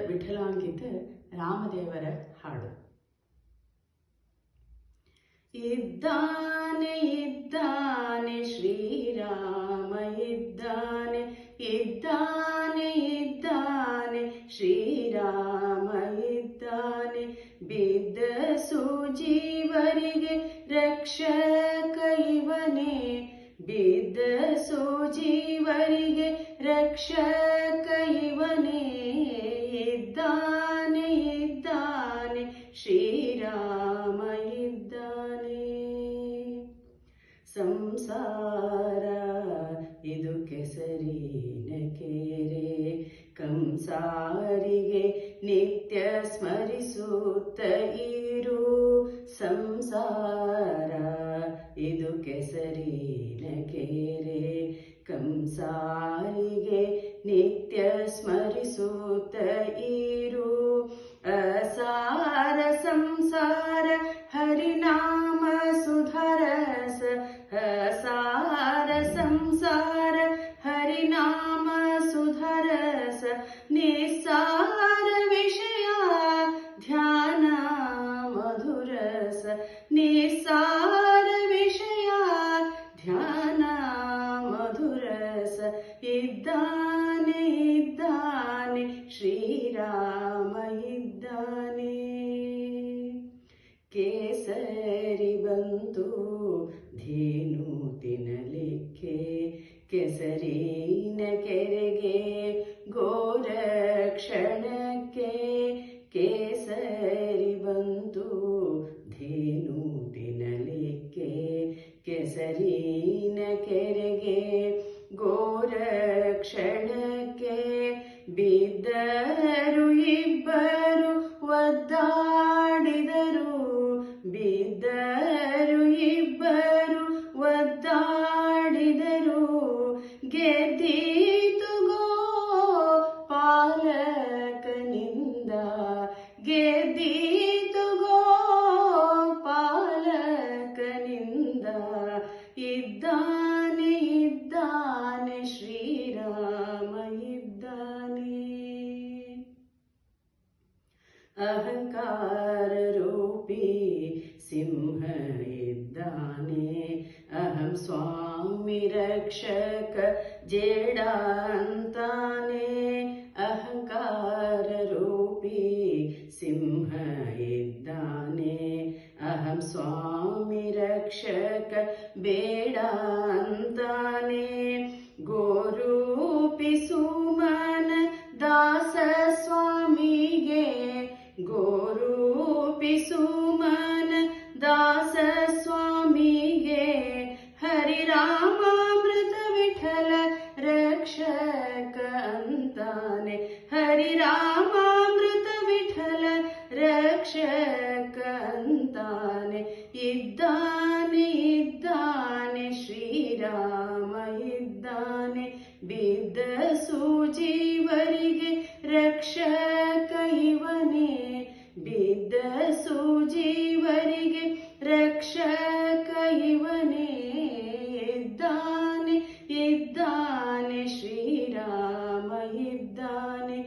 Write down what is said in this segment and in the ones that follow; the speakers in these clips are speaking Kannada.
ವಿಠಲಾಂಕಿತ ರಾಮದೇವರ ಹಾಡು. ಇದ್ದಾನೆ ಇದ್ದಾನೆ ಶ್ರೀರಾಮ ಇದ್ದಾನೆ, ಇದ್ದಾನೆ ಇದ್ದಾನೆ ಶ್ರೀರಾಮ ಇದ್ದಾನೆ. ಬಿದ್ದ ಸೂಜೀವರಿಗೆ ರಕ್ಷಕ ಇವನೇ, ಬಿದ್ದ ಸೂಜೀವರಿಗೆ ರಕ್ಷಕ ಇವನೇ. ಇದ್ದಾನೆ ಇದ್ದಾನೆ ಶ್ರೀರಾಮ ಇದ್ದಾನೆ. ಸಂಸಾರ ಇದು ಕೆಸರಿನ ಕೆರೆ, ಕಂಸಾರಿಗೆ ನಿತ್ಯ ಸ್ಮರಿಸುತ್ತ ಇರು. ಸಂಸಾರ ಇದು ಕೆಸರಿನ ಕೆರೆ, ಕಂಸಾರಿಗೆ ನಿತ್ಯ ಸ್ಮರಿಸುತ್ತ ಇರು. ಅಸಾರ ಸಂಸಾರ ಹರಿನಾಮ ಸುಧರಸ, ಅಸಾರ ಸಂಸಾರ ಹರಿನಾಮ ಸುಧರಸ. ನಿಸ್ಸಾರ ವಿಷಯ ಧ್ಯಾನ ಮಧುರಸ, ನಿಸ್ಸಾರ ವಿಷಯ ಧ್ಯಾನ ಮಧುರಸ. ಇದ್ದಾನೆ ಇದ್ದಾನೆ ಶ್ರೀರಾಮ ಇದ್ದಾನೆ. ಕೇಸರಿ ಬಂತು ಧೇನು ತಿನ್ನಲಿಕ್ಕೆ, ಕೆಸರಿನ ಕೆರೆಗೆ ಗೋರಕ್ಷಣಕ್ಕೆ. ಕೇಸರಿ ಬಂತು ಧೇನು ತಿನ್ನಲಿಕ್ಕೆ, ಕೆಸರಿನ ಕೆರೆಗೆ ಗೋರಕ್ಷಣಕ್ಕೆ. ಬಿದ್ದರು ಇಬ್ಬರು ಒದ್ದಾಡಿದರು, ಬಿದ್ದರು ಇಬ್ಬರು ಒದ್ದಾಡಿದರು. ಗೆದ್ದೀತು ಗೋಪಾಲಕನಿಂದ, ಗೆದ್ದೀತು ಗೋಪಾಲಕನಿಂದ. ಇದ್ದಾನೆ ಇದ್ದಾನೆ ಶ್ರೀರಾಮ ಇದ್ದಾನೆ. ಅಹಂಕಾರ ರೂಪಿ ಸಿಂಹ ಇದ್ದಾನೆ, ಅಹಂ ಸ್ವಾಮಿ ರಕ್ಷಕ ಜೇಡ ಅಂತಾನೆ. ಅಹಂಕಾರ ರೂಪಿ ಸಿಂಹ ಇದ್ದಾನೆ, ಅಹಂ ಸ್ವಾಮಿ ರಕ್ಷಕ ಬೇಡ ಅಂತಾನೆ. ಗೋರೂಪಿ ಸುಮನ ದಾಸ ಸ್ವಾಮಿಗೆ, ಗೋರೂಪಿ ಸುಮನ ದಾಸ ಸ್ವಾಮಿಗೆ. ಹರಿರಾಮಾಮೃತ ವಿಠಲ ರಕ್ಷಕ ಅಂತಾನೆ, ಹರಿರಾಮಾಮೃತ ವಿಠಲ ರಕ್ಷಕ ಅಂತಾನೆ. ಇದ್ದಾನೆ ಇದ್ದಾನೆ ಶ್ರೀರಾಮ ಇದ್ದಾನೆ. ಬಿದ್ದ ಸೂಜೀವರಿಗೆ ರಕ್ಷಕ ಇವನೇ, ಬಿದ್ದ ಸೂಜೀವರಿಗೆ ರಕ್ಷಕ ಇವನೇ. ಇದ್ದಾನೆ ಇದ್ದಾನೆ ಶ್ರೀರಾಮ ಇದ್ದಾನೆ,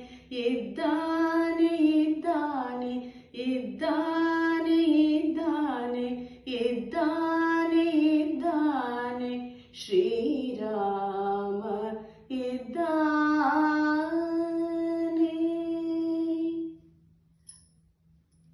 ಇದ್ದಾನೆ ಇದ್ದಾನೆ ಇದ್ದಾನೆ.